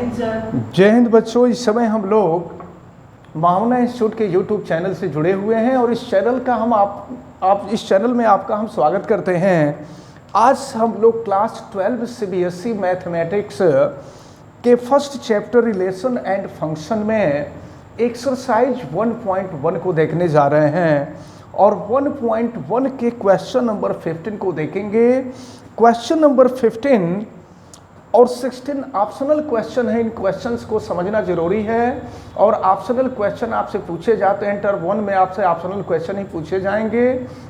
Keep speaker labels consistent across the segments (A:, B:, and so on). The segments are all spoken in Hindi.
A: हिंद सर।
B: जय हिंद बच्चों। इस समय हम लोग मावना इंस्टीट्यूट के यूट्यूब चैनल से जुड़े हुए हैं और इस चैनल का इस चैनल में आपका हम स्वागत करते हैं। आज हम लोग क्लास 12 सीबीएसई मैथमेटिक्स के first chapter relation and function में एक्सरसाइज 1.1 को देखने जा रहे हैं और 1.1 के क्वेश्चन नंबर 15 को देखेंगे। क्वेश्चन नंबर 15 और 16 ऑप्शनल क्वेश्चन है। इन क्वेश्चंस को समझना जरूरी है और ऑप्शनल क्वेश्चन आपसे पूछे जाते हैं। टर्म 1 में आपसे ऑप्शनल क्वेश्चन ही पूछे जाएंगे।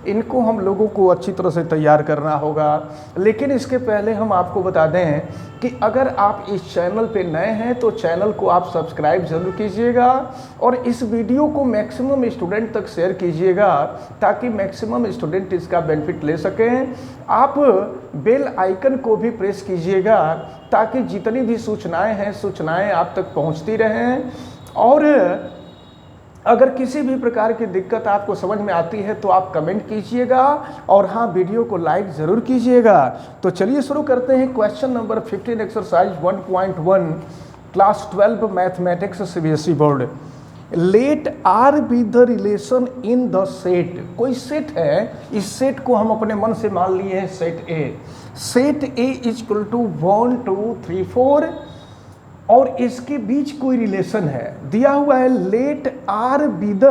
B: इनको हम लोगों को अच्छी तरह से तैयार करना होगा। लेकिन इसके पहले हम आपको बता दें कि अगर आप इस चैनल पे नए हैं तो चैनल को आप सब्सक्राइब जरूर कीजिएगा और इस वीडियो को मैक्सिमम स्टूडेंट तक शेयर कीजिएगा ताकि मैक्सिमम स्टूडेंट इसका बेनिफिट ले सकें। आप बेल आइकन को भी प्रेस कीजिएगा ताकि जितनी भी सूचनाएं आप तक पहुंचती रहें। और अगर किसी भी प्रकार की दिक्कत आपको समझ में आती है तो आप कमेंट कीजिएगा और हाँ, वीडियो को लाइक ज़रूर कीजिएगा। तो चलिए शुरू करते हैं। Question number 15 exercise 1.1 class 12 mathematics CBSE board. Let R be the relation in the set. कोई सेट है, इस सेट को हम अपने मन से मान लिए हैं set A. Set A equal to 1 2 3 4 और इसके बीच कोई रिलेशन है दिया हुआ है। Let R be the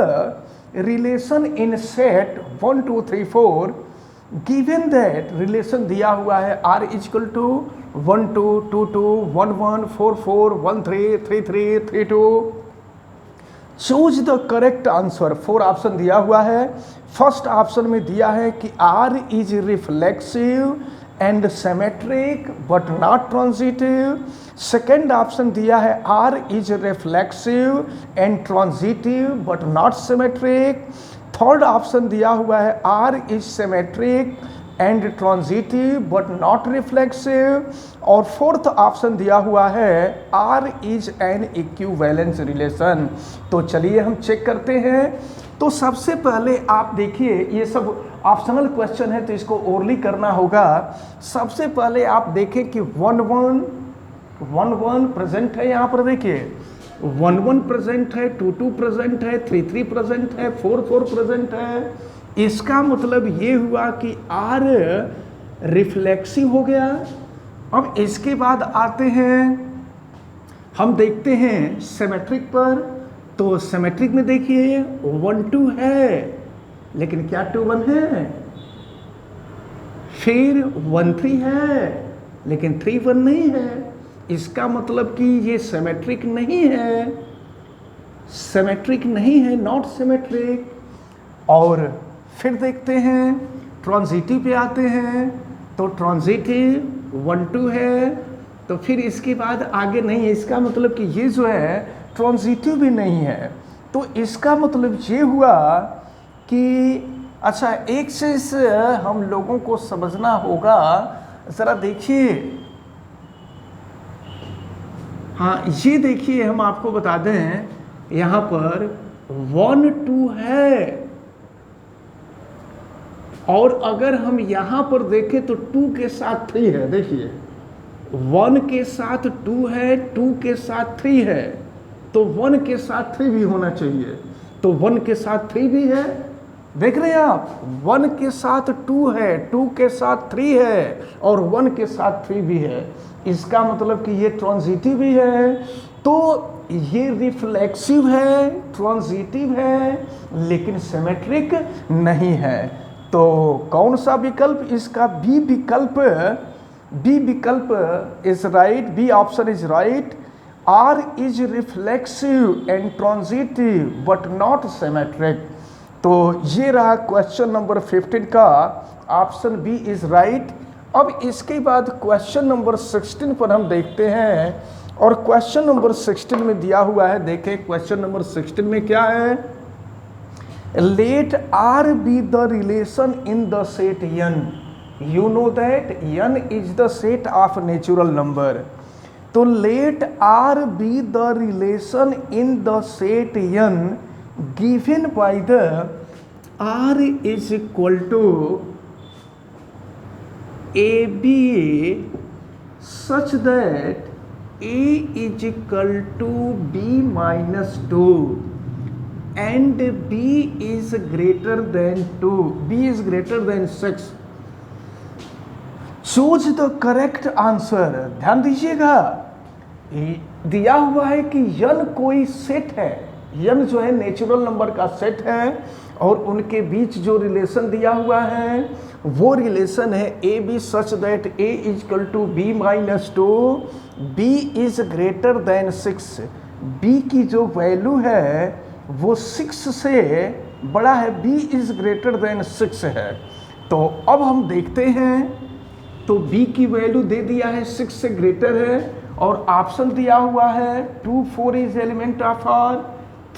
B: relation in set 1 2 3 4 given that relation दिया हुआ है R equal to 1 2 2 2 1 1 4 4 1 3 3 3 3 2। Choose the correct answer. 4 option दिया हुआ है। फर्स्ट ऑप्शन में दिया है कि R is reflexive and symmetric but not transitive. Second option दिया है R is reflexive and transitive but not symmetric. Third option दिया हुआ है R is symmetric and transitive but not reflexive. और फोर्थ ऑप्शन दिया हुआ है R is an equivalence relation. तो चलिए हम चेक करते हैं। तो सबसे पहले आप देखिए, ये सब ऑप्शनल क्वेश्चन है तो इसको ओरली करना होगा। सबसे पहले आप देखें कि 1 1 प्रेजेंट है। यहाँ पर देखिए 1 1 प्रेजेंट है, 2 2 प्रेजेंट है, 3 3 प्रेजेंट है, 4 4 प्रेजेंट है। इसका मतलब ये हुआ कि आर रिफ्लेक्सिव हो गया। अब इसके बाद आते हैं, हम देखते हैं सिमेट्रिक पर। तो सिमेट्रिक में देखिए 1 2 है लेकिन क्या 2 1 है, फिर 1 3 है लेकिन 3 1 नहीं है। इसका मतलब कि ये सिमेट्रिक नहीं है, सिमेट्रिक नहीं है, नॉट सिमेट्रिक। और फिर देखते हैं ट्रांजिटिव पे आते हैं तो ट्रांजिटिव 1 2 है तो फिर इसके बाद आगे नहीं है। इसका मतलब कि ये जो है ट्रांजिटिव भी नहीं है। तो इसका मतलब ये हुआ कि अच्छा, एक चीज हम लोगों को समझना होगा। जरा देखिए, हाँ ये देखिए, हम आपको बता दें यहाँ पर 1 2 है और अगर हम यहाँ पर देखें तो 2 के साथ 3 है। देखिए 1 के साथ 2 है, 2 के साथ 3 है तो 1 के साथ 3 भी होना चाहिए। तो 1 के साथ 3 भी है, देख रहे हैं आप। 1 के साथ 2 है, 2 के साथ 3 है और 1 के साथ 3 भी है। इसका मतलब कि ये ट्रांजिटिव भी है। तो ये रिफ्लेक्सिव है, ट्रांजिटिव है लेकिन सिमेट्रिक नहीं है। तो कौन सा विकल्प इसका? बी विकल्प is right. B option is right. R is reflexive and transitive but not symmetric. तो ये रहा क्वेश्चन नंबर 15 का ऑप्शन बी इज राइट। अब इसके बाद क्वेश्चन नंबर 16 पर हम देखते हैं और क्वेश्चन नंबर 16 में दिया हुआ है। देखें क्वेश्चन नंबर 16 में क्या है। Let R be the relation in the set n। You know that n is the set of natural number. तो let R be the relation in the set n given by the r is equal to ABA such that a is equal to b minus 2 and b is greater than 2, b is greater than 6, choose the correct answer. ध्यान दीजिएगा, दिया हुआ है कि n कोई सेट है, n जो है नेचुरल नंबर का सेट है और उनके बीच जो रिलेशन दिया हुआ है वो रिलेशन है A B such that A is equal to B minus 2, B is greater than 6, B की जो वैल्यू है वो 6 से बड़ा है, बी इज ग्रेटर देन 6 है। तो अब हम देखते हैं, तो b की वैल्यू दे दिया है 6 से ग्रेटर है और ऑप्शन दिया हुआ है 2 4 is element of r,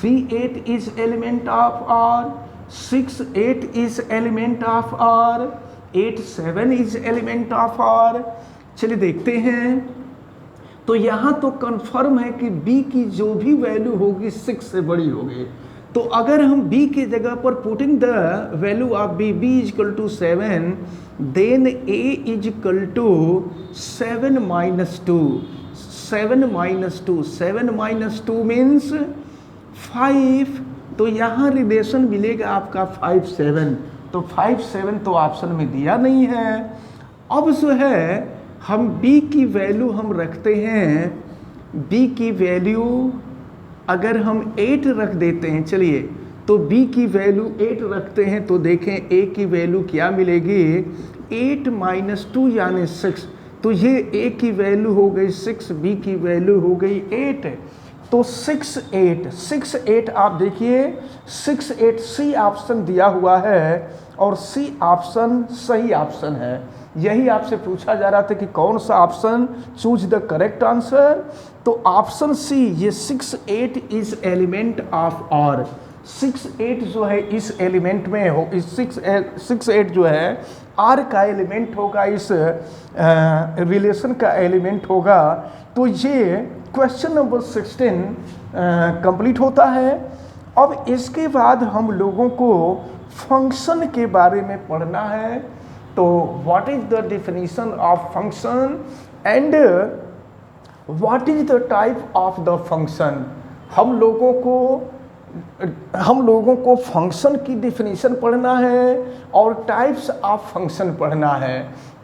B: 3 8 is element of r, 6 8 is element of r, 8 7 is element of r। चलिए देखते हैं, तो यहाँ तो कंफर्म है कि b की जो भी वैल्यू होगी 6 से बड़ी होगी। तो अगर हम b की जगह पर putting the value of b is equal to 7, then a is equal to 7 minus 2, 7 minus 2, 7 minus 2 means 5, तो यहाँ रिलेशन मिलेगा आपका 5 7, तो 5 7 तो ऑप्शन में दिया नहीं है। अब जो है हम b की वैल्यू हम रखते हैं, b की वैल्यू अगर हम 8 रख देते हैं, चलिए तो b की वैल्यू 8 रखते हैं तो देखें a की वैल्यू क्या मिलेगी, 8 माइनस 2 यानी 6, तो ये a की वैल्यू हो गई 6, b की वैल्यू हो गई 8, तो 6 8 6 8 आप देखिए 6 8 सी ऑप्शन दिया हुआ है और सी ऑप्शन सही ऑप्शन है। यही आपसे पूछा जा रहा था कि कौन सा option, choose the correct answer, तो ऑप्शन सी ये 6 8 इज एलिमेंट ऑफ r, 6 8 जो है इस एलिमेंट में हो, इस 6 8 जो है r का एलिमेंट होगा, इस रिलेशन का एलिमेंट होगा। तो ये क्वेश्चन नंबर 16 कंप्लीट होता है। अब इसके बाद हम लोगों को फंक्शन के बारे में पढ़ना है। तो what is the definition of function and what is the type of the function. हम लोगों को फंक्शन की डेफिनेशन पढ़ना है और टाइप्स ऑफ फंक्शन पढ़ना है।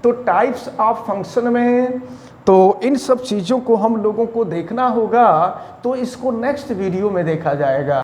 B: तो टाइप्स ऑफ फंक्शन में तो इन सब चीज़ों को हम लोगों को देखना होगा, तो इसको नेक्स्ट वीडियो में देखा जाएगा।